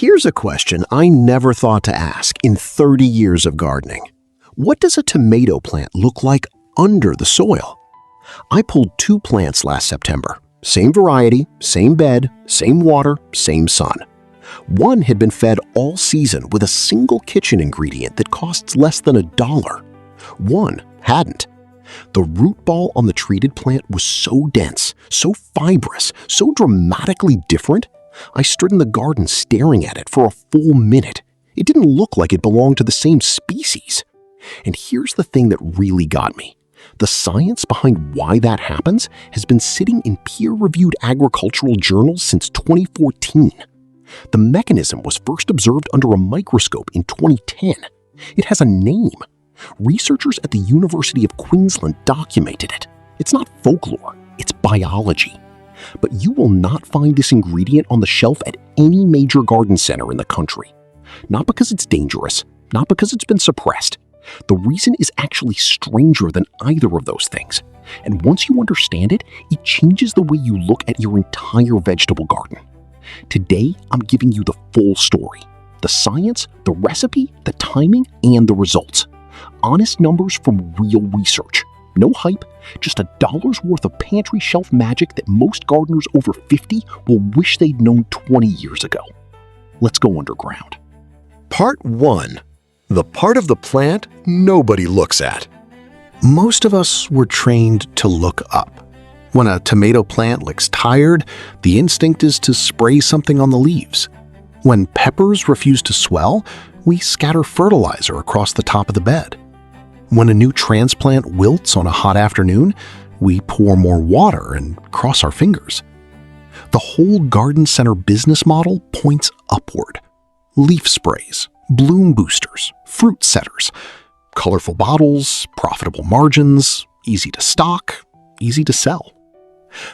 Here's a question I never thought to ask in 30 years of gardening. What does a tomato plant look like under the soil? I pulled 2 plants last September. Same variety, same bed, same water, same sun. One had been fed all season with a single kitchen ingredient that costs less than $1. One hadn't. The root ball on the treated plant was so dense, so fibrous, so dramatically different, I stood in the garden staring at it for a full minute. It didn't look like it belonged to the same species. And here's the thing that really got me. The science behind why that happens has been sitting in peer-reviewed agricultural journals since 2014. The mechanism was first observed under a microscope in 2010. It has a name. Researchers at the University of Queensland documented it. It's not folklore, it's biology. But you will not find this ingredient on the shelf at any major garden center in the country. Not because it's dangerous, not because it's been suppressed. The reason is actually stranger than either of those things. And once you understand it, it changes the way you look at your entire vegetable garden. Today, I'm giving you the full story. The science, the recipe, the timing, and the results. Honest numbers from real research. No hype, just $1's worth of pantry shelf magic that most gardeners over 50 will wish they'd known 20 years ago. Let's go underground. Part 1. The part of the plant nobody looks at. Most of us were trained to look up. When a tomato plant looks tired, the instinct is to spray something on the leaves. When peppers refuse to swell, we scatter fertilizer across the top of the bed. When a new transplant wilts on a hot afternoon, we pour more water and cross our fingers. The whole garden center business model points upward. Leaf sprays, bloom boosters, fruit setters, colorful bottles, profitable margins, easy to stock, easy to sell.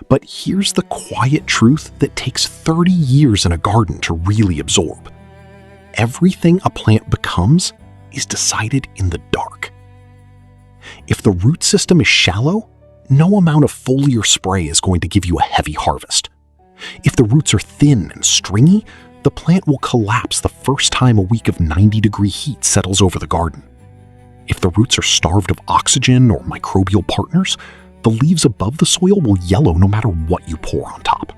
But here's the quiet truth that takes 30 years in a garden to really absorb. Everything a plant becomes is decided in the dark. If the root system is shallow, no amount of foliar spray is going to give you a heavy harvest. If the roots are thin and stringy, the plant will collapse the first time a week of 90-degree heat settles over the garden. If the roots are starved of oxygen or microbial partners, the leaves above the soil will yellow no matter what you pour on top.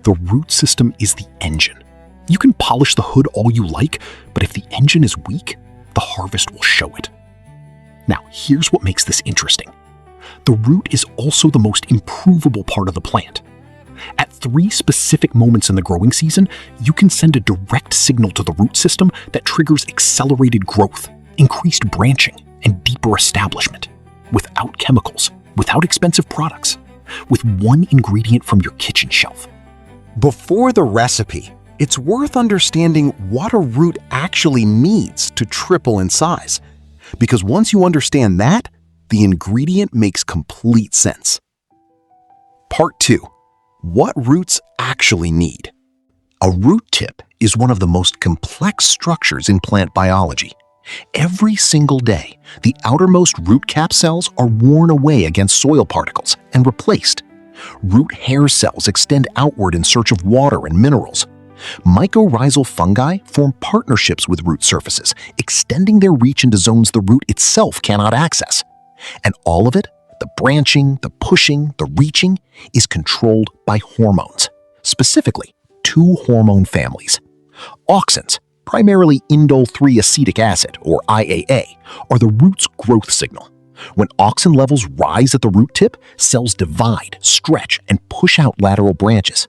The root system is the engine. You can polish the hood all you like, but if the engine is weak, the harvest will show it. Now, here's what makes this interesting. The root is also the most improvable part of the plant. At 3 specific moments in the growing season, you can send a direct signal to the root system that triggers accelerated growth, increased branching, and deeper establishment. Without chemicals, without expensive products, with one ingredient from your kitchen shelf. Before the recipe, it's worth understanding what a root actually needs to triple in size. Because once you understand that, the ingredient makes complete sense. Part 2. What roots actually need. A root tip is one of the most complex structures in plant biology. Every single day, the outermost root cap cells are worn away against soil particles and replaced. Root hair cells extend outward in search of water and minerals. Mycorrhizal fungi form partnerships with root surfaces, extending their reach into zones the root itself cannot access. And all of it, the branching, the pushing, the reaching, is controlled by hormones. Specifically, 2 hormone families. Auxins, primarily indole-3 acetic acid, or IAA, are the root's growth signal. When auxin levels rise at the root tip, cells divide, stretch, and push out lateral branches.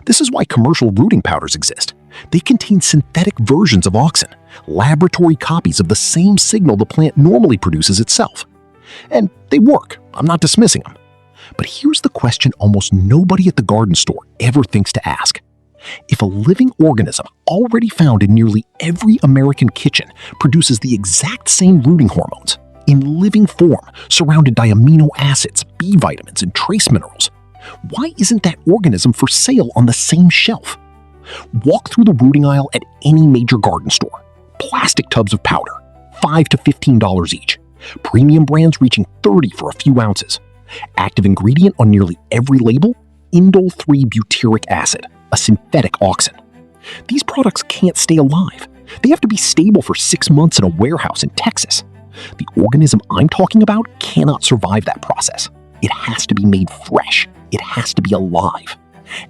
This is why commercial rooting powders exist. They contain synthetic versions of auxin, laboratory copies of the same signal the plant normally produces itself. And they work, I'm not dismissing them. But here's the question almost nobody at the garden store ever thinks to ask. If a living organism already found in nearly every American kitchen produces the exact same rooting hormones, in living form, surrounded by amino acids, B vitamins, and trace minerals, why isn't that organism for sale on the same shelf? Walk through the rooting aisle at any major garden store. Plastic tubs of powder, $5 to $15 each. Premium brands reaching $30 for a few ounces. Active ingredient on nearly every label, indole-3 butyric acid, a synthetic auxin. These products can't stay alive. They have to be stable for 6 months in a warehouse in Texas. The organism I'm talking about cannot survive that process. It has to be made fresh. It has to be alive.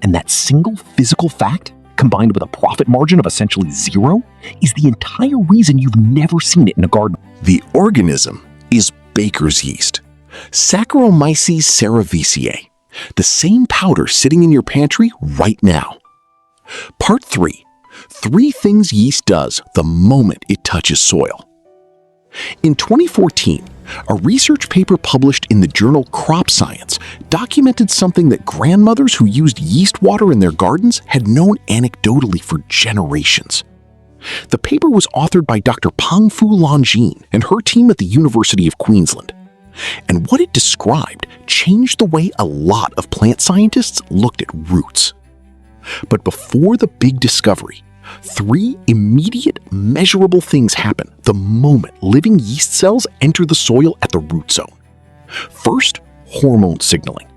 And that single physical fact, combined with a profit margin of essentially zero, is the entire reason you've never seen it in a garden. The organism is baker's yeast, Saccharomyces cerevisiae, the same powder sitting in your pantry right now. Part 3. 3 things yeast does the moment it touches soil. In 2014, a research paper published in the journal Crop Science documented something that grandmothers who used yeast water in their gardens had known anecdotally for generations. The paper was authored by Dr. Pangfu Longjin and her team at the University of Queensland. And what it described changed the way a lot of plant scientists looked at roots. But before the big discovery, 3 immediate, measurable things happen the moment living yeast cells enter the soil at the root zone. First, hormone signaling.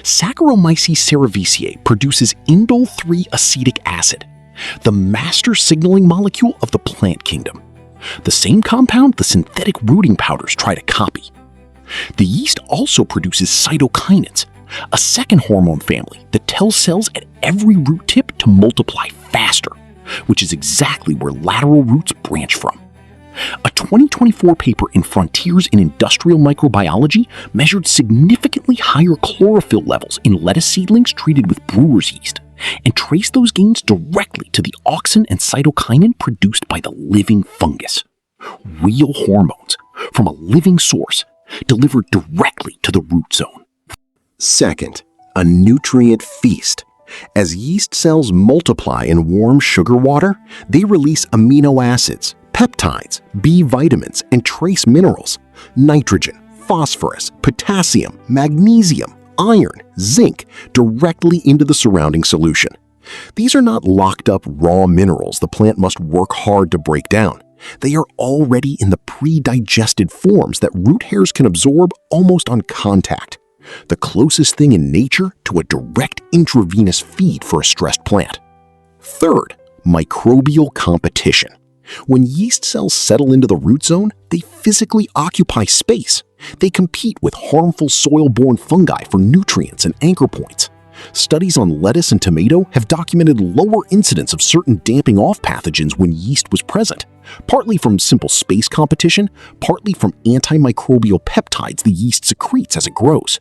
Saccharomyces cerevisiae produces indole-3 acetic acid, the master signaling molecule of the plant kingdom. The same compound the synthetic rooting powders try to copy. The yeast also produces cytokinins, a second hormone family that tells cells at every root tip to multiply faster, which is exactly where lateral roots branch from. A 2024 paper in Frontiers in Industrial Microbiology measured significantly higher chlorophyll levels in lettuce seedlings treated with brewer's yeast and traced those gains directly to the auxin and cytokinin produced by the living fungus. Real hormones from a living source delivered directly to the root zone. Second, a nutrient feast. As yeast cells multiply in warm sugar water, they release amino acids, peptides, B vitamins, and trace minerals, nitrogen, phosphorus, potassium, magnesium, iron, zinc, directly into the surrounding solution. These are not locked up raw minerals the plant must work hard to break down. They are already in the pre-digested forms that root hairs can absorb almost on contact. The closest thing in nature to a direct intravenous feed for a stressed plant. Third, microbial competition. When yeast cells settle into the root zone, they physically occupy space. They compete with harmful soil-borne fungi for nutrients and anchor points. Studies on lettuce and tomato have documented lower incidence of certain damping-off pathogens when yeast was present, partly from simple space competition, partly from antimicrobial peptides the yeast secretes as it grows.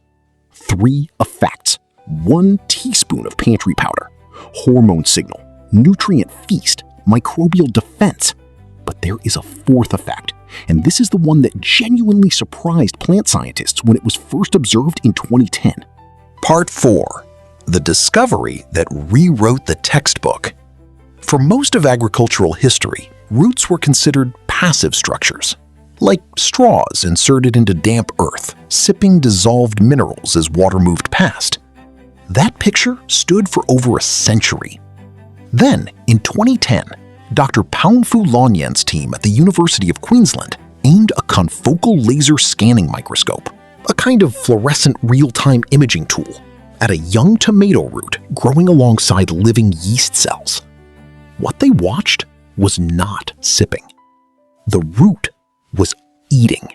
3 effects: 1 teaspoon of pantry powder, hormone signal, nutrient feast, microbial defense. But there is a 4th effect, and this is the one that genuinely surprised plant scientists when it was first observed in 2010. Part 4. The discovery that rewrote the textbook. For most of agricultural history, roots were considered passive structures, like straws inserted into damp earth, sipping dissolved minerals as water moved past. That picture stood for over a century. Then, in 2010, Dr. Pangfu Longjin's team at the University of Queensland aimed a confocal laser scanning microscope, a kind of fluorescent real-time imaging tool, at a young tomato root growing alongside living yeast cells. What they watched was not sipping. The root was eating.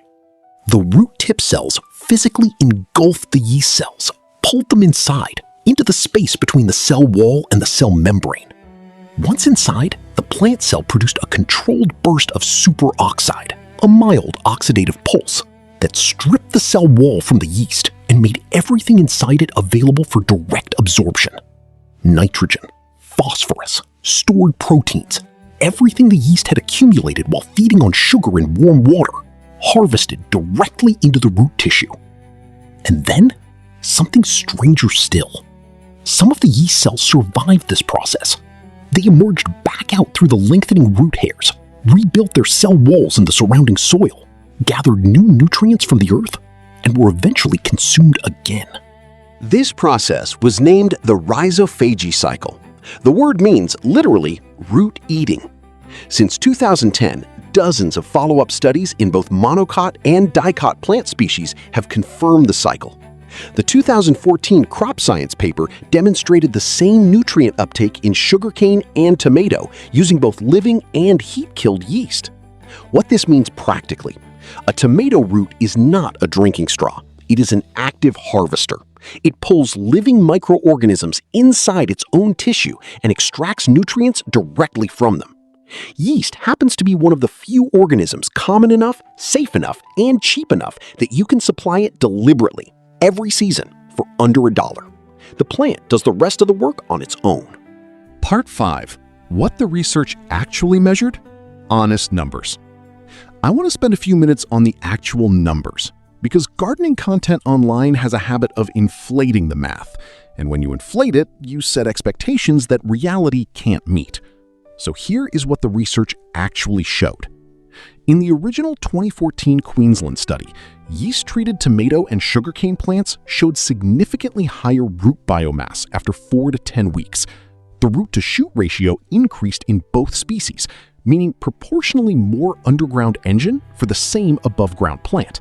The root tip cells physically engulfed the yeast cells, pulled them inside, into the space between the cell wall and the cell membrane. Once inside, the plant cell produced a controlled burst of superoxide, a mild oxidative pulse, that stripped the cell wall from the yeast and made everything inside it available for direct absorption. Nitrogen, phosphorus, stored proteins, everything the yeast had accumulated while feeding on sugar and warm water, harvested directly into the root tissue. And then, something stranger still. Some of the yeast cells survived this process. They emerged back out through the lengthening root hairs, rebuilt their cell walls in the surrounding soil, gathered new nutrients from the earth, and were eventually consumed again. This process was named the Rhizophagy Cycle. The word means literally root eating. Since 2010, dozens of follow-up studies in both monocot and dicot plant species have confirmed the cycle. The 2014 crop science paper demonstrated the same nutrient uptake in sugarcane and tomato using both living and heat-killed yeast. What this means practically: a tomato root is not a drinking straw. It is an active harvester. It pulls living microorganisms inside its own tissue and extracts nutrients directly from them. Yeast happens to be one of the few organisms common enough, safe enough, and cheap enough that you can supply it deliberately every season for under $1. The plant does the rest of the work on its own. Part 5. What the research actually measured? Honest numbers. I want to spend a few minutes on the actual numbers, because gardening content online has a habit of inflating the math, and when you inflate it, you set expectations that reality can't meet. So here is what the research actually showed. In the original 2014 Queensland study, yeast-treated tomato and sugarcane plants showed significantly higher root biomass after 4 to 10 weeks. The root-to-shoot ratio increased in both species, meaning proportionally more underground engine for the same above-ground plant.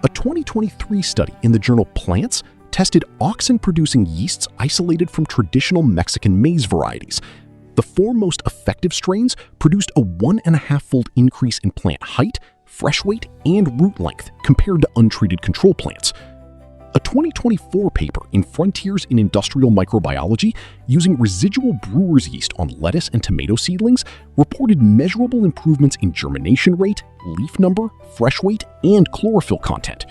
A 2023 study in the journal Plants tested oxen-producing yeasts isolated from traditional Mexican maize varieties. The 4 most effective strains produced a 1.5-fold increase in plant height, fresh weight, and root length compared to untreated control plants. A 2024 paper in Frontiers in Industrial Microbiology using residual brewer's yeast on lettuce and tomato seedlings reported measurable improvements in germination rate, leaf number, fresh weight, and chlorophyll content.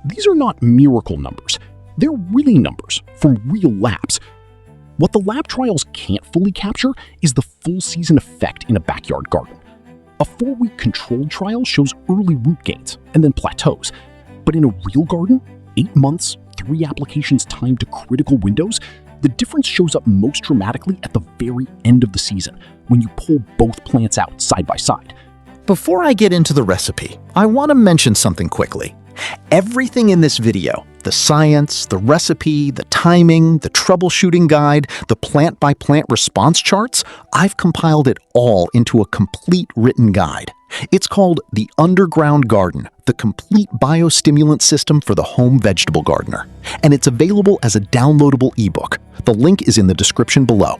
These are not miracle numbers. They're really numbers from real labs. What the lab trials can't fully capture is the full season effect in a backyard garden. A 4-week controlled trial shows early root gains and then plateaus. But in a real garden, 8 months, 3 applications timed to critical windows, the difference shows up most dramatically at the very end of the season, when you pull both plants out side by side. Before I get into the recipe, I want to mention something quickly. Everything in this video, the science, the recipe, the timing, the troubleshooting guide, the plant-by-plant response charts, I've compiled it all into a complete written guide. It's called The Underground Garden, the complete biostimulant system for the home vegetable gardener. And it's available as a downloadable ebook. The link is in the description below.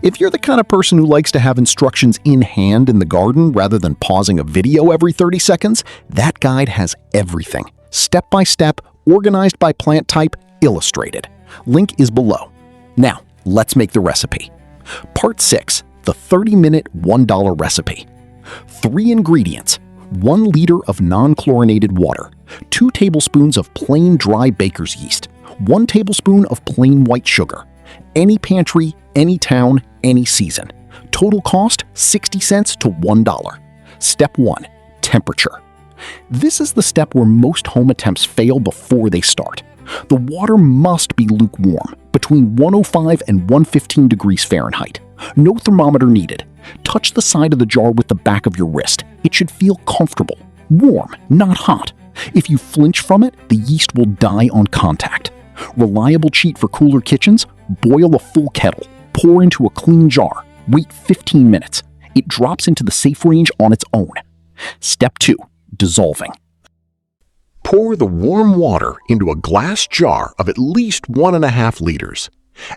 If you're the kind of person who likes to have instructions in hand in the garden rather than pausing a video every 30 seconds, that guide has everything. Step by step, organized by plant type, illustrated. Link is below. Now, let's make the recipe. Part 6, the 30-minute $1 recipe. 3 ingredients: 1 liter of non-chlorinated water, 2 tablespoons of plain dry baker's yeast, 1 tablespoon of plain white sugar. Any pantry, any town, any season. Total cost 60 cents to $1. Step 1, temperature. This is the step where most home attempts fail before they start. The water must be lukewarm, between 105 and 115 degrees Fahrenheit. No thermometer needed. Touch the side of the jar with the back of your wrist. It should feel comfortable. Warm, not hot. If you flinch from it, the yeast will die on contact. Reliable cheat for cooler kitchens: boil a full kettle. Pour into a clean jar. Wait 15 minutes. It drops into the safe range on its own. Step 2, dissolving. Pour the warm water into a glass jar of at least 1.5 liters.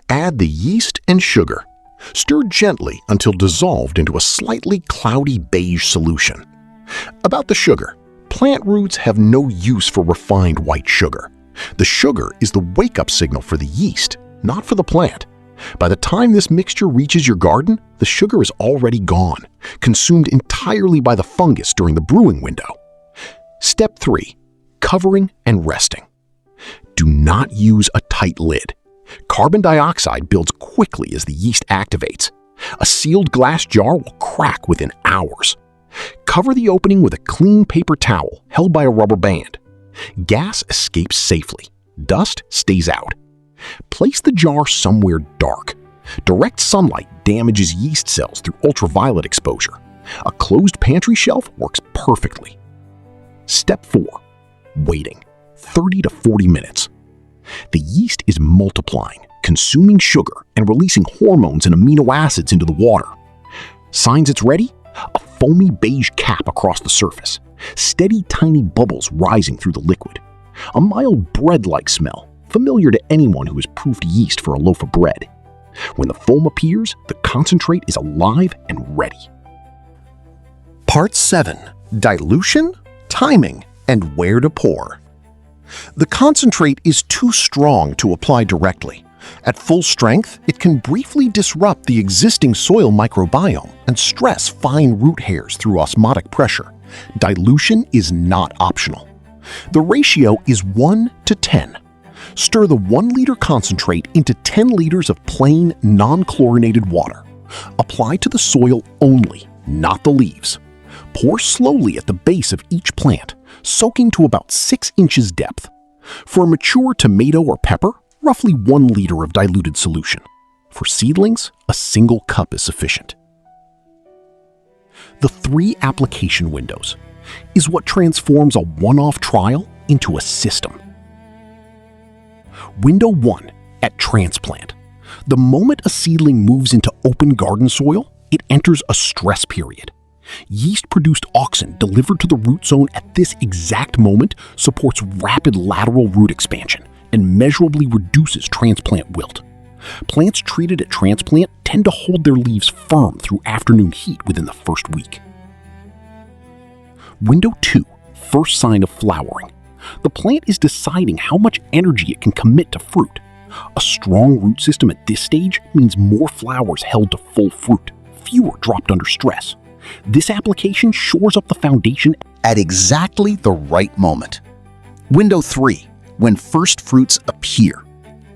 Add the yeast and sugar. Stir gently until dissolved into a slightly cloudy beige solution. About the sugar, plant roots have no use for refined white sugar. The sugar is the wake-up signal for the yeast, not for the plant. By the time this mixture reaches your garden, the sugar is already gone, consumed entirely by the fungus during the brewing window. Step 3, covering and resting. Do not use a tight lid. Carbon dioxide builds quickly as the yeast activates. A sealed glass jar will crack within hours. Cover the opening with a clean paper towel held by a rubber band. Gas escapes safely. Dust stays out. Place the jar somewhere dark. Direct sunlight damages yeast cells through ultraviolet exposure. A closed pantry shelf works perfectly. Step 4, waiting 30 to 40 minutes. The yeast is multiplying, consuming sugar, and releasing hormones and amino acids into the water. Signs it's ready? A foamy beige cap across the surface. Steady tiny bubbles rising through the liquid. A mild bread-like smell, familiar to anyone who has proofed yeast for a loaf of bread. When the foam appears, the concentrate is alive and ready. Part 7. Dilution, timing, and where to pour. The concentrate is too strong to apply directly. At full strength, it can briefly disrupt the existing soil microbiome and stress fine root hairs through osmotic pressure. Dilution is not optional. The ratio is 1 to 10. Stir the 1 liter concentrate into 10 liters of plain, non-chlorinated water. Apply to the soil only, not the leaves. Pour slowly at the base of each plant, soaking to about 6 inches depth. For a mature tomato or pepper, roughly 1 liter of diluted solution. For seedlings, a single cup is sufficient. The 3 application windows is what transforms a one-off trial into a system. Window 1, at transplant. The moment a seedling moves into open garden soil, it enters a stress period. Yeast-produced auxin delivered to the root zone at this exact moment supports rapid lateral root expansion and measurably reduces transplant wilt. Plants treated at transplant tend to hold their leaves firm through afternoon heat within the first week. Window 2, first sign of flowering. The plant is deciding how much energy it can commit to fruit. A strong root system at this stage means more flowers held to full fruit, fewer dropped under stress. This application shores up the foundation at exactly the right moment. Window 3, when first fruits appear.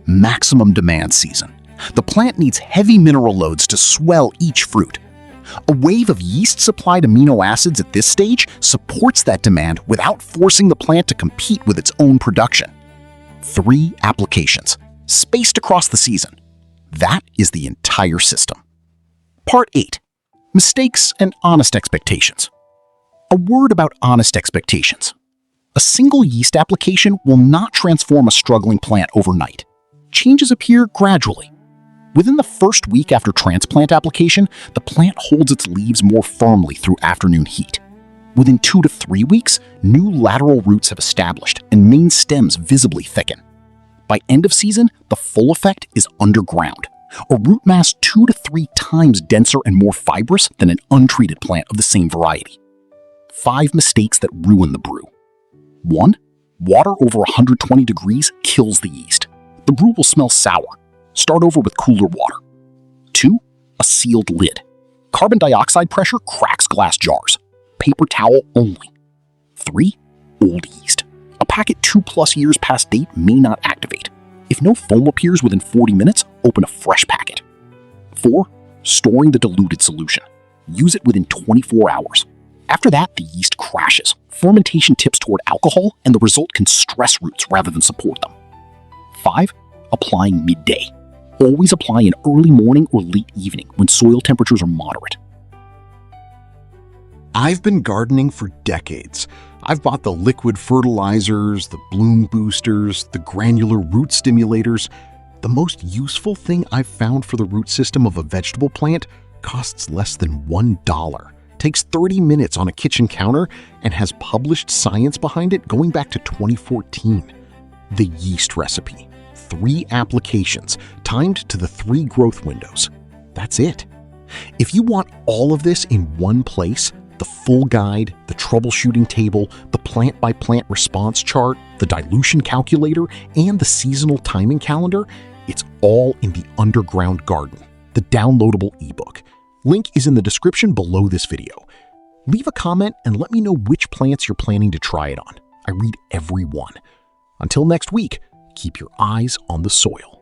Maximum demand season. The plant needs heavy mineral loads to swell each fruit. A wave of yeast-supplied amino acids at this stage supports that demand without forcing the plant to compete with its own production. 3 applications, spaced across the season. That is the entire system. Part 8. Mistakes and honest expectations. A word about honest expectations. A single yeast application will not transform a struggling plant overnight. Changes appear gradually. Within the first week after transplant application, the plant holds its leaves more firmly through afternoon heat. Within 2 to 3 weeks, new lateral roots have established and main stems visibly thicken. By end of season, the full effect is underground, a root mass 2 to 3 times denser and more fibrous than an untreated plant of the same variety. 5 mistakes that ruin the brew. 1. Water over 120 degrees kills the yeast. The brew will smell sour. Start over with cooler water. 2. A sealed lid. Carbon dioxide pressure cracks glass jars. Paper towel only. 3. Old yeast. A packet 2+ years past date may not activate. If no foam appears within 40 minutes, open a fresh packet. 4. Storing the diluted solution. Use it within 24 hours. After that, the yeast crashes. Fermentation tips toward alcohol, and the result can stress roots rather than support them. 5. Applying midday. Always apply in early morning or late evening when soil temperatures are moderate. I've been gardening for decades. I've bought the liquid fertilizers, the bloom boosters, the granular root stimulators. The most useful thing I've found for the root system of a vegetable plant costs less than $1, takes 30 minutes on a kitchen counter, and has published science behind it going back to 2014. The yeast recipe. 3 applications, timed to the 3 growth windows. That's it. If you want all of this in one place, the full guide, the troubleshooting table, the plant-by-plant response chart, the dilution calculator, and the seasonal timing calendar, it's all in the Underground Garden, the downloadable ebook. Link is in the description below this video. Leave a comment and let me know which plants you're planning to try it on. I read every one. Until next week, keep your eyes on the soil.